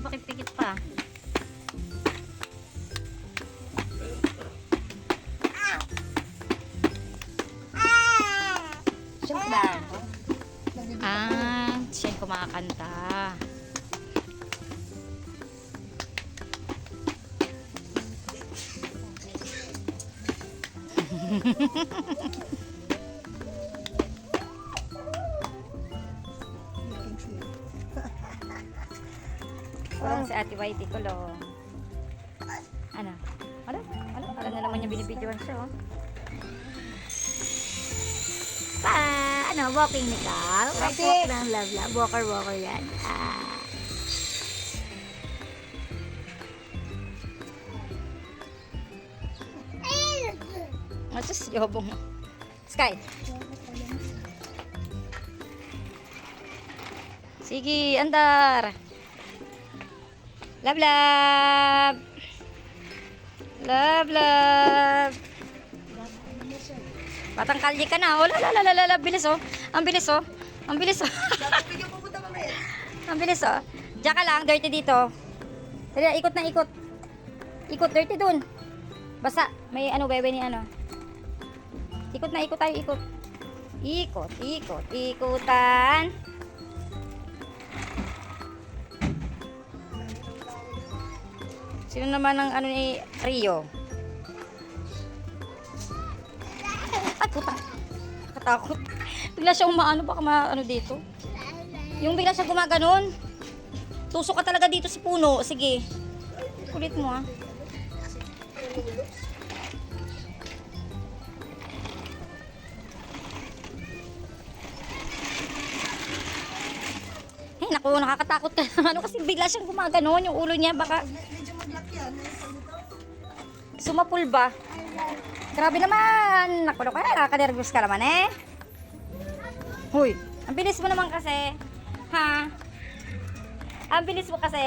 Pakit-pikit pa. Siya yung kumakanta. Kulong si Ate Whitey, kulong. Ano? Ano? Ano? Alam na naman yung binibidyoan siya, oh. Ano, walking ni Cal. Walk ng love. Walker yan. Masus, yobong. Sky. Sige, andar. Love. Batang kalye ka na. Oh, la. Bilis, oh. Ang bilis, oh. Ang bilis, oh. Ang bilis, oh. Diyan ka lang. Dirty dito. Dali, ikot na ikot. Ikot, dirty dun. Basa. May ano, bebe ni ano. Ikot na, ikot tayo, ikot. Ikutan. Sino naman ang ano ni Rio? Ay, puta. Katakot. Bigla siya umaano, baka maano dito. Yung bigla siya gumaganon. Tusok ka talaga dito sa puno. Sige. Kulit mo, ah. Ay, naku, nakakatakot ka. Ano kasi bigla siyang gumaganon. Yung ulo niya, baka sumapul ba? Grabe naman. Naku, nakaka-nervous ka naman, eh. Huy, ang bilis mo naman kasi. Ha? Ang bilis mo kasi.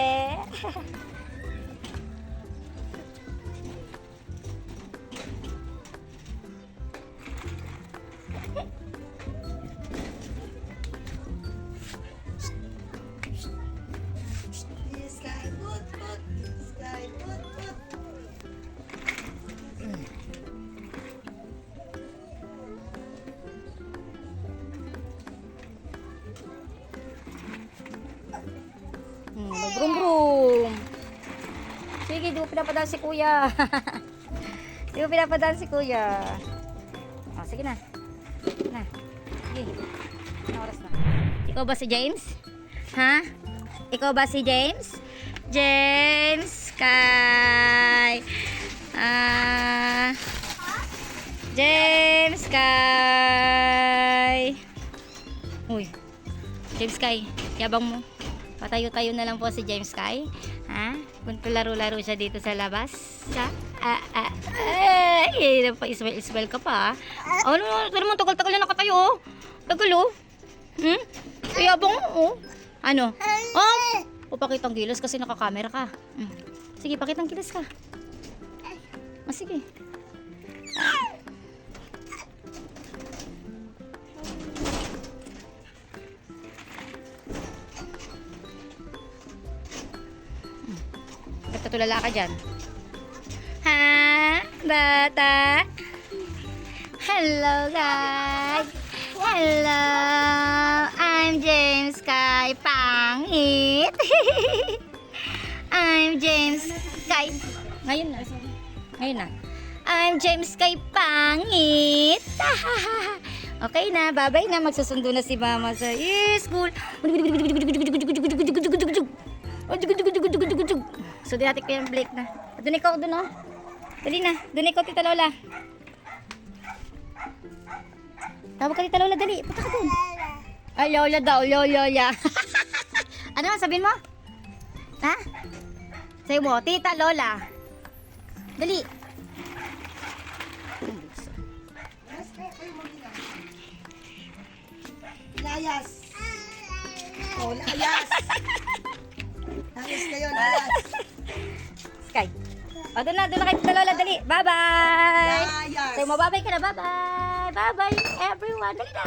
Brum. Sige, di mo pinapadaan si kuya. Di mo pinapadaan si kuya. O, sige na. Na. Sige. Anong oras na? Ikaw ba si James? Ha? Ikaw ba si James? James Sky. James Sky. Uy. James Sky, yabang mo. Patayo-tayo na lang po si James Sky. Ha? Kung laro-laro siya dito sa labas. Siya? Ay, pa-ismail ka pa. Ano naman, tagal-tagal na nakatayo, oh. Tagal, oh. Yabang mo, oh. Ano? O, pakitang gilas kasi nakakamera ka. Sige, pakitang gilas ka. Sige. Tulala ka dyan. Ha? Bata? Hello, guys. Hello. I'm James Sky. Pangit. I'm James Sky. Ngayon na. I'm James Sky. Pangit. Okay na. Bye-bye na. Magsusundo na si mama sa school. So, di natin ko yung Blake na. Doon ikaw, doon, oh. Dali na. Doon ikaw, Tita Lola. Tawag ka, Tita Lola, dali. Punta ka doon. Ay, Lola daw. Lola. Ano, sabihin mo? Ha? Sabi mo, Tita Lola. Dali. Layas. Oh, layas. O, doon na kayo sa Lola, dali. Bye-bye! Layas. Sa'yo mo, bye-bye ka na, bye-bye! Bye-bye, everyone! Dali na!